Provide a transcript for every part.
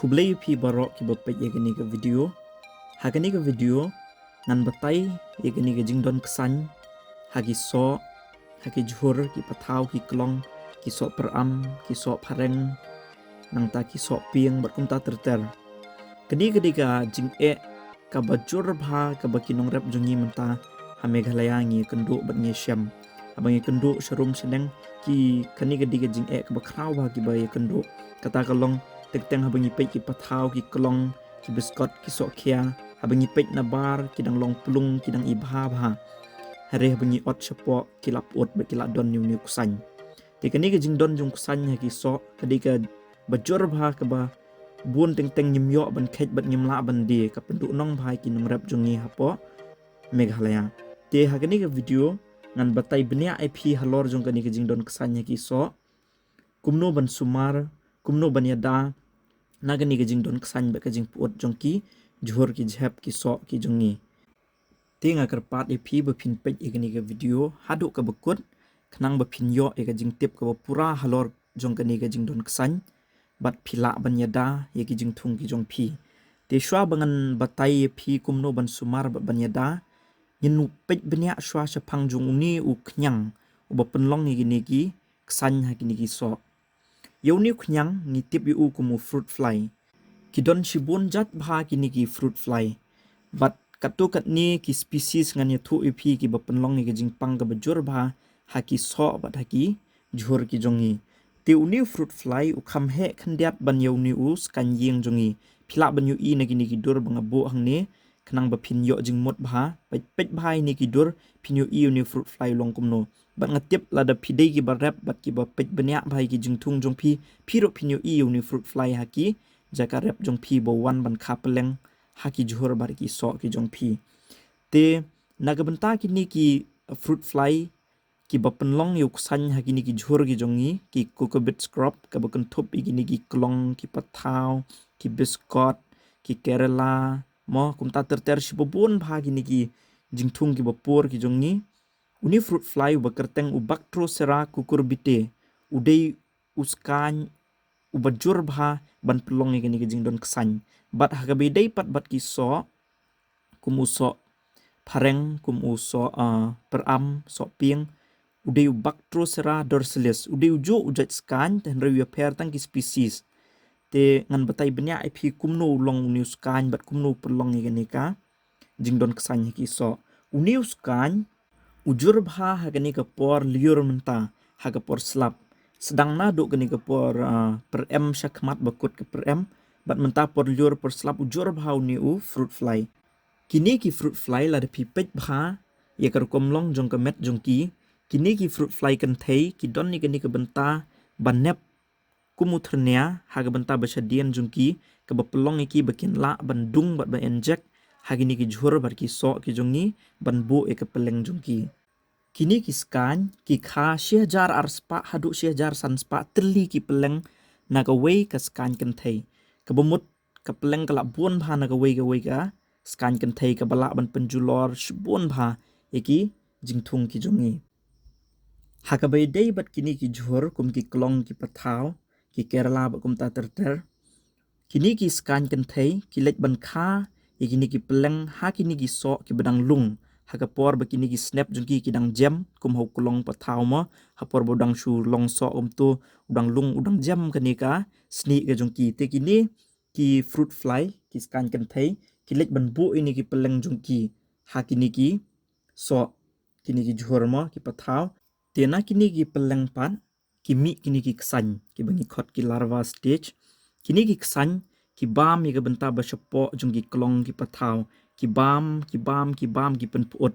Kublai pi barok ki bapet ya gani ke video. Hagani ke video ngan batai ya gani ke jingdon kesan. Hagi so, hagi juhur ki patau ki kelong, ki so peram, ki so pareng, nang ta ki so piang berkum ta terter. Kini ketika jing ka bajur bha ka bakinong rep jungi menta hame galayangi kenduk bat ngesyam. Abangi kenduk serum seneng ki kani ketika jing ka bakrau bha ki baya kenduk. Kata kelong teng habangi pek ki patau ki kelong ki biskot ki sok kia habangi pek na bar ki dang long plung ki dang ibha bha hare habangi ot sepok ki lap ot be ki la don niu kusan tikani ke jing don jung kusan ha ki sok kadika bajor bha ka ba bun teng nyimyo ban khet bat nyimla ban de ka penduk nong bhai ki nong rap jungi hapo Meghalaya te hagani ke video ngan batai benya IP halor jung kani ke jing don kusan ha ki sok kumno ban sumar kumno ban yada nagani ke jing don kesan ba ke jing puot jongki juhur ki jhep ki so ki jongi tinga kerpat ep ba phin pej igani ke video haduk ka bekut khnang ba phin yo e ke jing tip ka pura halor jongkani ke jing don kesan bat phila ban yada ye ki jing thung ki jong phi te shwa bangan batai ep kumno ban sumar ban yada yinu pej benya shwa shapang jong uni u khnyang u ba penlong igini ki kesan ha kini ki so Yauni kunyang ngitip yu kumu fruit fly. Kidon shibun jat bha kini ki fruit fly. But katu kat ni ki species ngan yathu ipi ki bapenlong ni jing pang ka bajur bha haki so bat haki jhur ki jongi. Ti uni fruit fly u kham he khandiat ban yauni u skan yeng jongi. Phila ban yu i na kini ki dur bang abo hang ni khnang ba phin yo jing mot bha pej bhai ni ki dur phin yu i uni fruit fly long kumno. Bat ngatip lada pidei ki barap bat ki ba pej banyak bhai ki jing thung jong phi phiro phinyo i uni fruit fly haki jaka rep jong phi bo wan ban kha peleng haki juhur bar ki so ki jong phi te naga benta ki ni ki fruit fly ki ba penlong yu kusan haki ni ki juhur ki jongi ki cucurbit scrub ka ba kan thup i ni ki klong ki pathau ki biscuit ki kerala mo kum ta ter shibobon bha ki ni ki jing thung ki ba por ki jongi Uni fruit fly bakerteng Bactrocera cucurbitae udai uskan ubajur bha ban pelong igani ke jingdon kesan bat hagabedai pat bat ki so kum uso pareng kum uso peram so piang udai Bactrocera dorsalis udai ujo ujat skan ten rewi per tang ki species te ngan batai benya ip kumno long uni uskan bat kumno pelong igani ka jingdon kesan ki so uni uskan Ujur bha hagani ke por liur menta haga por slap sedang na duk gani ke por per m syakmat bakut ke per m bat menta por liur por slap ujur bha uni u fruit fly kini ki fruit fly la de pipet bha ye kar komlong jong ke met jong ki kini ki fruit fly kan thei ki don ni gani ke benta banep kumutrnia haga benta basadian jong ki ke bapelong iki bakin la bandung bat ba inject hagini ki jhur bar ki so ki jongi ban bu e ke peleng jongki kini ki skan ki kha shehjar ar spa hadu shehjar san spa teli ki peleng naga wei ka skan kan thei ke bomut ke peleng kala buon bha naga wei ka skan kan thei ke bala ban penjulor shbon bha eki jingthung ki jongi hakabai dei bat kini ki jhur kum ki klong ki pathau ki kerala ba kum ta ter kini ki skan kan thei ki lek ban kha Ikini ki peleng hakini ki so ki bedang lung hakapor bakini ki snap jungki ki dang jam kum hau kulong pathau ma hapor bodang shu long so tu udang lung udang jam kanika sni ke jungki te kini ki fruit fly ki skan kan thai ki lek ban bu ini ki peleng jungki hakini ki so kini ki jhur ma ki pathau te na kini ki peleng pan ki mi kini ki ksan ki bangi khot ki larva stage kini ki ksan ki bam ye benta ba sepo jung ki klong ki pathau ki bam ki pen puot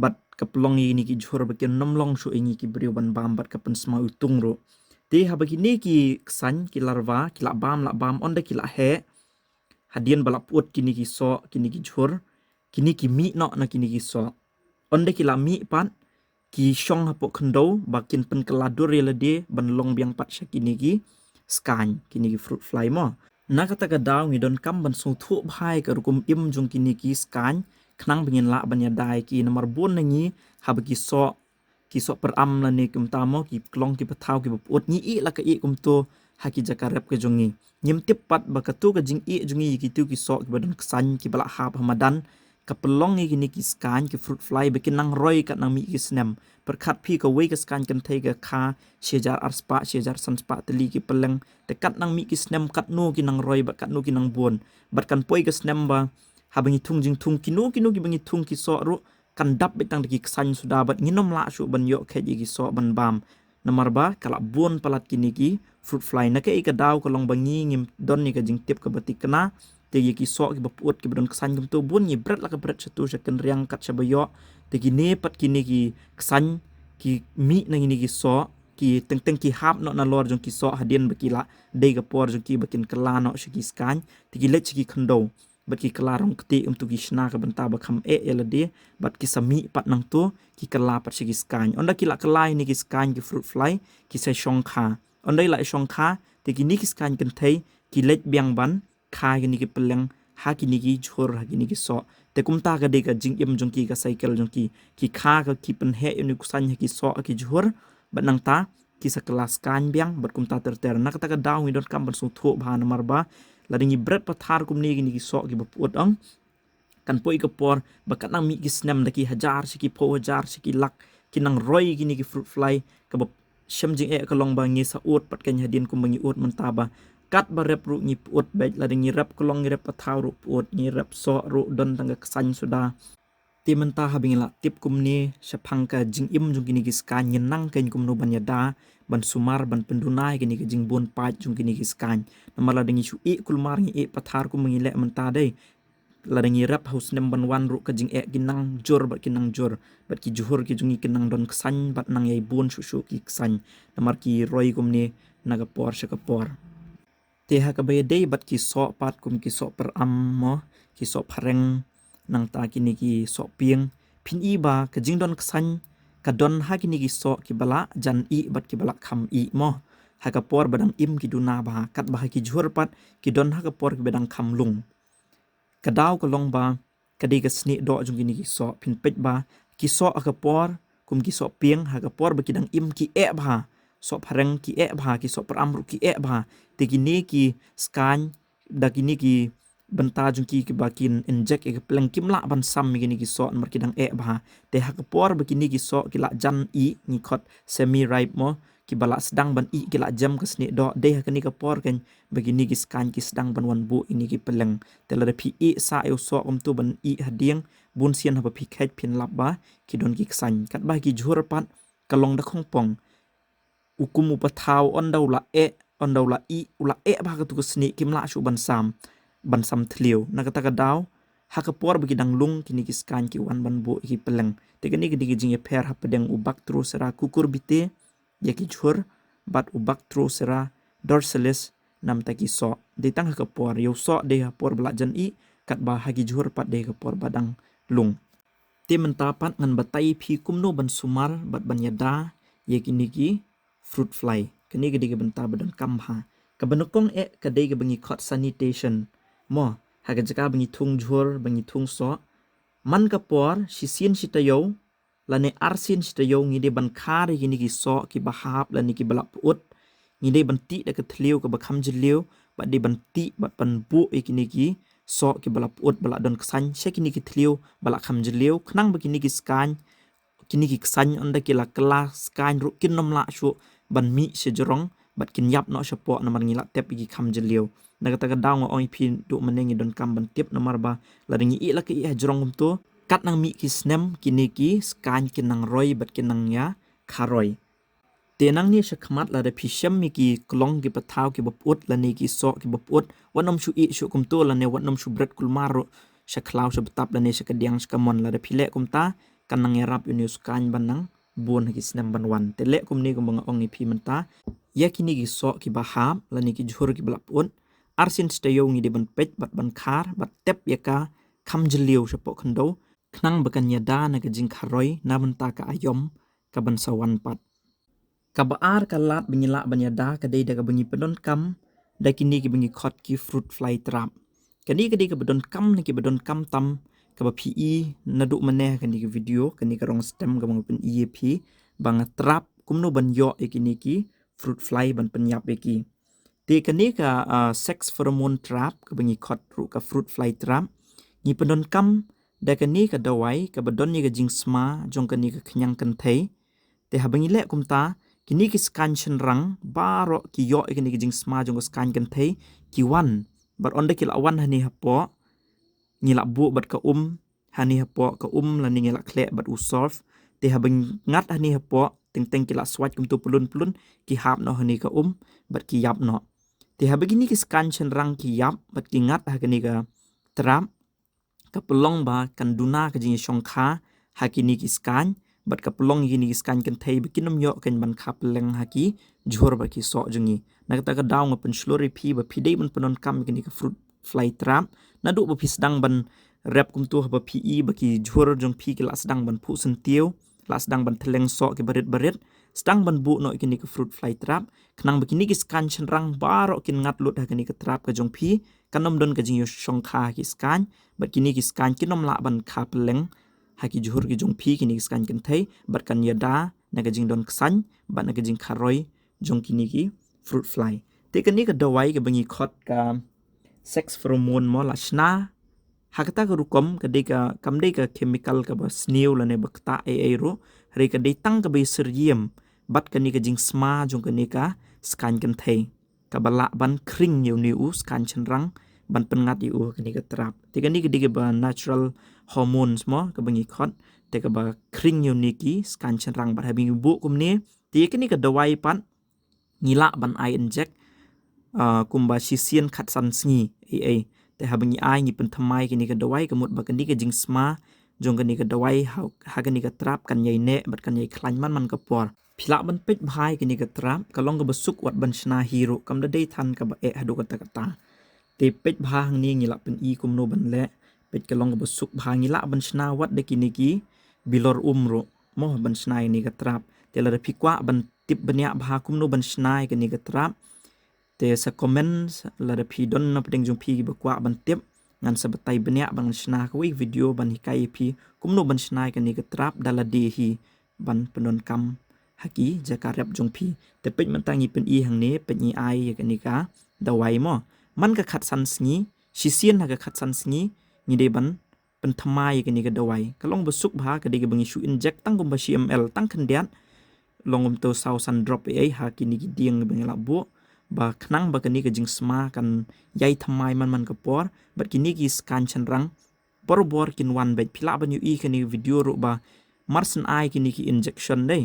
bat ka plong ni ki jhur ba ken nomlong shu ingi ki brio ban bam bat ka pen sma utung ro te ha ba ni ki ksan ki larva ki la bam onda ki la he hadian bala puot kini ki so kini ki jhur kini ki mi no na kini ki so onda ki la mi pan ki shong hapo khndo ba kin pen kaladur ye de ban long biang pat shakini ki skan kini ki fruit fly mo Nakata ka daw ngidon kam ban so thu bhai ka rukum im jung kini ki skan khnang bingin la ban ya dai ki nomor bon nangi hab ki so per am la ni kum tamo ki klong ki pathau ki bot ni i la ka i kum to haki jakarep ke jongi nyem tip pat bakatu ke jing I jongi gitu ki sok ki badan kesan ki balak hap hamadan kapelong ni ki skan ki fruit fly bikin nang roy kat nang mi ki snem perkat pi ke wei ke skan kan thai ke kha shejar arspa shejar sanspa teli ki peleng te kat nang mi ki snem kat no ki nang roy bat kat no ki nang bon bat kan poi ke snem ba habangi tung jing tung ki no ki bangi tung ki sok ru kan dap betang ki kesan sudah bat nginom la shu ban yo ke ki sok ban bam nomor ba kalak bon palat kini ki fruit fly na ke daw kolong bangi ngim don ni ka jing tip ke batik kena te ki sok ki baput ki badon kesan kum tu bun ni berat la ke berat satu sekan riang kat sabayo te ne pat kini ki kesan ki mi na ini ki sok ki teng ki hap no na lor jong ki sok hadien bakila de ga por jong ki bakin kala no shi ki skan te ki lech ki khando bat ki kala rong kti tu ki shna ka banta ba kham yala de bat ki sami pat nang tu ki kala pat shi ki skan onda ki la kala ni ki skan ki fruit fly ki sai shong kha onda la shong kha te ki ni ki skan kan thai ki lech biang ban kha ki ni ki peleng ha ki ni ki chhor ha ki ni ki so te kumta ka de ka jing im jong ki ka cycle jong ki kha ka ki pen he ni kusan ha ki so ki chhor bat nang ta ki sa kelas kan biang bat kumta ter nak ta ka daw ni dot kam ban su tho bha na marba la dingi bret pathar kum ni ki so ki baput ang kan poi ka por bakat nang mi ki snem da ki hajar si ki po hajar si ki lak ki nang roy ki ni ki fruit fly ka bap shem jing ka long ba ngi sa ut pat kan hadin kum bangi ut mantaba kat ba rep ru ngi ut bej la dingi rep kolong ngi rep pathaw ru ut ngi rep so ru don tang ka san sudah ti menta habing la tip kum ni shaphang ka jing im jung kini ki skan nyenang ken kum no ban yada ban sumar ban pendunai kini ki jing bon pat jung kini ki skan namala dingi shu I kulmar ngi pathar kum ngi le menta dei la dingi rep haus nem ban wan ru ka jing kinang jor bat kinang jor bat ki juhur ki jungi kinang don kesan bat nang yai bon shu ki kesan namar ki roy kum ni naga por shakapor te ha ka bay day bat ki so pat kum ki so per am mo ki so pareng nang ta kini ki so pieng pin I ba ka jing don kesan ka don ha kini ki so ki bala jan I bat ki bala kham I mo ha ka por badang im ki duna ba kat ba ki jhur pat ki don ha ka por ki badang kham lung ka daw ka long ba ka de ka sni do jung kini ki so pin pej ba ki so ka por kum ki so pieng ha ka por ba ki dang im ki ba so pareng ki ba ki so per amru ki ba te kini ki skan da kini ki benta jung ki bakin inject ke pleng kim la ban sam mi kini ki so mar ki dang ba te ha ka por ba kini ki so ki la jan I ni khot semi ripe mo ki bala sedang ban I ki la jam ke sni do de ha kini ka por kan begini ki skan ki sedang ban wan bu ini ki peleng te la pi I sa eu so tu ban I hadiang bun sian ha pi khet pin lap ba ki don ki ksan kat ba ki jhur pat kalong da khong pong ukum upathaw on daw la I ula ba ka tu sni kim la shu ban sam thliu na ka ta ka daw ha ka por bagi dang lung kini ki skan ki wan ban bo ki peleng te kini ki jing per ha pedang ubak tru sera kukur bite ya ki jhur bat ubak tru sera dorsalis nam ta ki so de tang ha ka por yo so de ha por bla jan I kat ba ha ki jhur pat de ka por badang lung te mentapat ngan batai phi kumno ban sumar bat ban yada ye kini ki fruit fly kini gede ke benta badan kamha ka banukong ka de ke bangi khot sanitation mo ha ka jaka bangi thung jhur bangi thung so man ka por si sin si tayo la ne arsin si tayo ngi de ban khar kini ki so ki bahap la ni ki balap ut ngi de ban ti da ka thliu ka bakham jliu ba de ban ti ba pan bu kini ki so ki balap ut bala don ksan she kini ki thliu bala kham jliu khnang ba kini ki skan kini ki ksan onda ki la kala skan ru kin nom la shu ban mi se jorong bat kin yap no shapo namar ngila tep ki kham jeliu naga ta daw ngo oi pin du manengi don kam ban tip namar ba la ringi I la ki jorong kum to kat nang mi ki snem kini ki skan kin nang roy bat kin nang ya kharoi te nang ni shakmat la da phisam mi ki klong ki pathaw ki baput la ni ki so ki baput wanom shu I shu kum to la ne wanom shu bret kulmaro shaklaw shabtap la ne shakadiang shkamon la da phile kum ta kan nang yarap uni skan ban nang bon ki snem ban wan te le kum ni kum bang ong ni phi menta ya kini ki so ki baham la ni ki jhur ki blapun arsin stayo ngi de ban pej bat ban khar bat tep ya ka kham jliu shapo khando khnang bakan ya da na ka jing kharoi na menta ka ayom ka ban sawan pat ka baar ka lat banyila ban ya da ka de da ka bangi pedon kam da kini ki bangi khot ki fruit fly trap kani ka de ka bedon kam ni ki bedon kam tam ka ba PE na du maneh kan di video kan di karong stem ka bang pen EAP bang trap kumno ban yo ekini ki fruit fly ban penyap eki ตีกันนี้กับsex pheromone trap กับบังยีคอดรูกับ fruit fly trap ยี่ปนดนกำได้กันนี้กับดาวไว้กับบดนนี้กับจิงสมาจงกันนี้กับขยังกันเทแต่หาบังยีเละกุมตากินี้กับสกันชันรังบาร์กิยอกันนี้กับจิงสมาจงกับสกันกันเทกิวันบัดออนได้กิละวันฮันนี่ฮับปอนี่ละบุบัดกับฮันนี่ฮับปอกับแล้วนี่ละเคละบัดอุซอฟแต่หาบังงัดฮันนี่ฮับปอตึงกิละสวัสดิ์กุมตัวปลุนกิฮับเนาะฮันนี่กับบัดกิยับเนาะแต่หาbegini ki scan cenderang ki yap bat ki ngat ha kini ka trap ka pelong ba kan duna ka jing shongkha ha kini ki scan bat ka pelong kini ki scan kan thai bikinom yo kan ban khap leng ha ki jhor ba ki so jungi na ka ka daw nga pen slori phi ba phi dei ban penon kam kini ka fruit fly trap na du ba phi sedang ban rep kum tu ba phi ba ki jhor jong phi ki la sedang ban phu sen tiu la sedang ban thleng so ki barit sedang ban bu no kini ka fruit fly trap kenang begini ki scan cenderang baro kin ngat lut ha kini ka trap ka jong phi kanom don ka jing yo shongkha ki scan bat kini ki scan kinom la ban kha peleng ha ki jhur ki jong phi kini ki scan kan thai bat kan yada na ka jing don ksan bat na ka jing kharoi jong kini ki fruit fly te kani ka dawai ka bangi khot ka sex pheromone mo la shna ha ka ta ka rukom ka de ka kam de ka chemical ka ba snail la ne bakta ai ro re ka de tang ka be seriem bat kani ka jing sma jong kani ka scan kan thai ka bala ban kring yu ni u scan cenderang ban pengat yu kani ka trap te kani ka dige ba natural hormones mo ka bangi khot te ka ba kring yu ni ki scan cenderang bat habing bu kum ni te kani ka dawai pan ngila ban ai inject kumba sisian khat san sngi ai te habangi ai ni pen thamai kani ka dawai ka mut ba kani ka jing sma jong kani ka dawai ha kani ka trap kan yai ne bat kan yai khlan man ka por phila ban pech bhai kini ka trap ka long ka basuk wat ban shna hero kam da dei than ka ba e hadu ka ta te pech bha hang ni ngila pen i kum no ban le pech ka long ka basuk bha ngila ban shna wat de kini ki bilor umro mo ban shna ni ka trap te la phi kwa ban tip banya bha kum no ban shna kini ka trap te sa comments la phi don na pdeng jong phi ba kwa ban tip ngan sa batai banya ban shna ka wi video ban hikai phi kum no ban shna kini ka trap dala de hi ban penon kam haki jaka rep jong phi te pech man tangi pen i hang ne pech ni ai ya kani ka dawai mo man ka khat san sngi sisian ha ka khat san sngi ni de ban pen thamai kani ka dawai ka long basuk bha ka de bangi shu inject tang kum ba cml tang khan diat long to sau san drop ai ha kini ki dieng bangi la bo ba khnang ba kani ka jing sma kan yai thamai man ka por bat kini ki scan cenderang bor kin wan bet phila ban yu i kani video ro ba marsan ai kini ki injection dei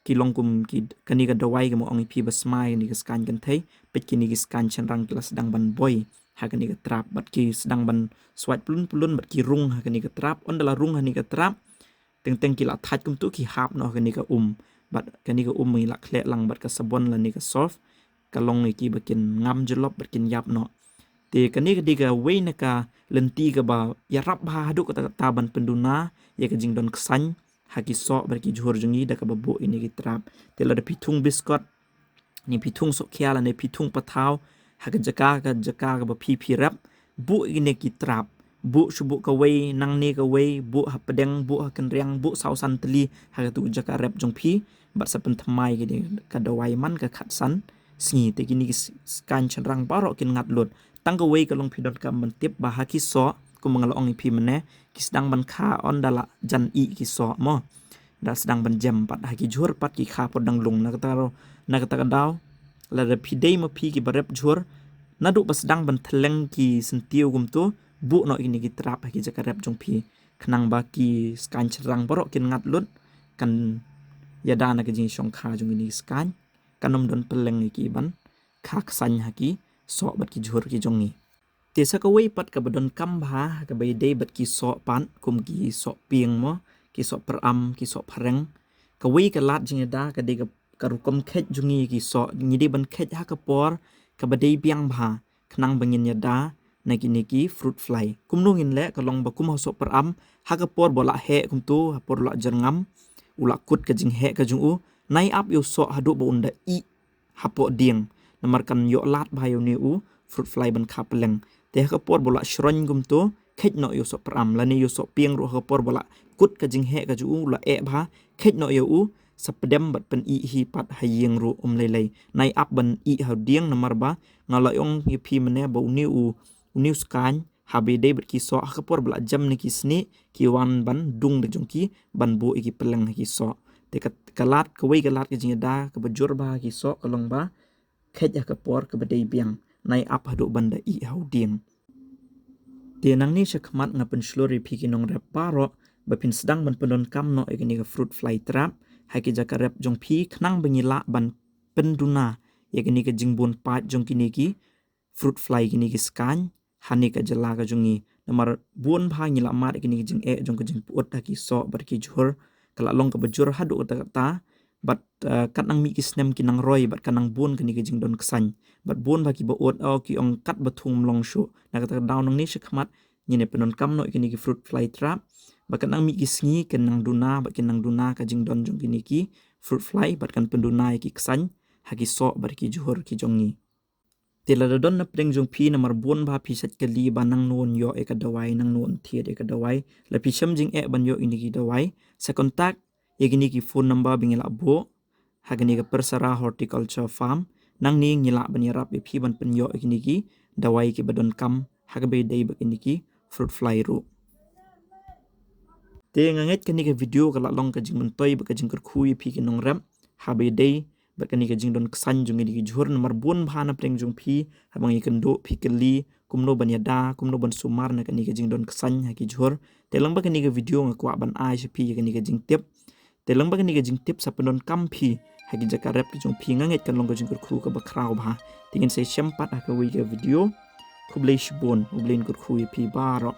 ki long kum ki kani ka dawai ka mo ong phi ba smai ni ka scan kan thai pet kini ki scan cenderang kelas sedang ban boy ha kani ka trap bat ki sedang ban swat plun bat ki rung ha kani ka trap on dala rung ha ni ka trap teng ki la that kum tu ki hap no kani ka bat kani ka mi la khle lang bat ka sabon la ni ka solve ka long ni ki bakin ngam jelop bat kin yap no te kani ka diga we na ka lenti ka ba ya rap ba hadu ka ta ban penduna ya ka jing don ksan haki so berki jhur jungi da ka babu ini ki trap te la pitung biskot ni pitung so kya la ne pitung pathaw ha ka jaka ka ba phi rap bu ini ki trap bu shubu ka wei nang ne ka wei bu ha pedeng bu ha kan riang bu sau san tli ha ka tu jaka rap jong phi bat sa pen thamai ki ka dawai man ka khat san sngi te kini ki scan cenderang baro kin ngat lut tang ka wei ka long phidon ka man tip ba haki so ku mengalong pi mene ki sedang ban kha on dala jan i ki so mo da sedang ban jam pat ha ki jhur pat ki kha podang lung na kata daw la da phi dei ma phi ki barep jhur na du ba sedang ban thleng ki sentiu gum tu bu no ini ki trap ha ki jaka rep jong phi khnang ba ki scan cenderang baro kin ngat lut kan yada na ki jing shong kha jong ini scan kanom don peleng ki ban kha ksan ha ki so bat ki jhur ki jong ni te sa ka wei pat ka badon kam bha ka bai dei bat ki so pan kum ki so pieng mo ki so peram ki so phareng ka wei ka lat jing da ka de ka rukom khet jungi ki so ni de ban khet ha ka por ka ba dei piang bha khnang bangin ya da na ki fruit fly kum nu ngin le ka long ba kum so peram ha ka por bola he kum tu ha por la jerngam ula kut ka jing he ka jung u nai up yo so hadu ba unda i ha po ding namar kan yo lat bha yo ni u fruit fly ban kha peleng te ka por bola shron gum to khet no yo so pram la ni yo so pieng ro ka por bola kut ka jing he ka ju la e bha khet no yo u sepedem bat pen I hi pat hayeng ru lele nai ap ban I hau dieng namar ba ngalai ong hi pi mene ba uniu skan habede bat ki so akapor bla jam ne ki sni ki wan ban dung de jongki ban bu iki peleng ki so te kalat kawai kalat ke jingda ke bajur ba ki so kalong ba khet akapor ke bedai biang nai ap hadu banda I hau dieng te nang ni shakmat nga pen shlori pi ki nong rep paro ba pin sedang ban pendon kam no ikini ke fruit fly trap haki jaka rep jong pi knang bengila ban penduna yakini ke jingbun pat jong kini ki fruit fly kini ki skan hani ka jala ka jongi namar buon bha ngila mat kini jing jong ka jing puot ki so bar ki jhur kala long ka bajur hadu ta bat kat nang mi ki snem ki nang roi bat kanang buon kini ki jing don ksan bat buon ba ki ba ot ki ong kat bathum long shu na ka down nang ni shakmat nyine penon kam no kini ki fruit fly trap bat kanang mi ki sngi kenang duna bat kenang duna ka jing don jong kini ki fruit fly bat kan penduna ki ksan haki so bar ki jhur ki jongi tila don na preng jong pi namar buon ba pi sat kali banang non yo eka dawai nang non thiet eka dawai la pi sham jing ban yo ini ki dawai sa contact yegini ki phone number bingila bo hagani ka persara horticulture farm nang ni ngila ban yarap pi ban pen yo ikini ki dawai ki badon kam hagabe dei bak ini ki fruit fly ru te nganget kani ka video kala long ka jing mentoi bak jing kerkhui pi ki nong ram habe dei berkani ke jing don kesan jung di jhur nomor bun bhana preng jung phi habang ikan do phi keli kumno ban yada kumno ban sumar na kani ke jing don kesan ha ki jhur telang ba kani ke video ngakwa ban ai se phi kani ke jing tip telang ba kani ke jing tip sa pendon kam phi ha ki jaka rep jung phi nganget kan long ka jing khu ka ba krau bha tingin se sempat ha ka wi ke video kublei shbon ublein kur khu phi baro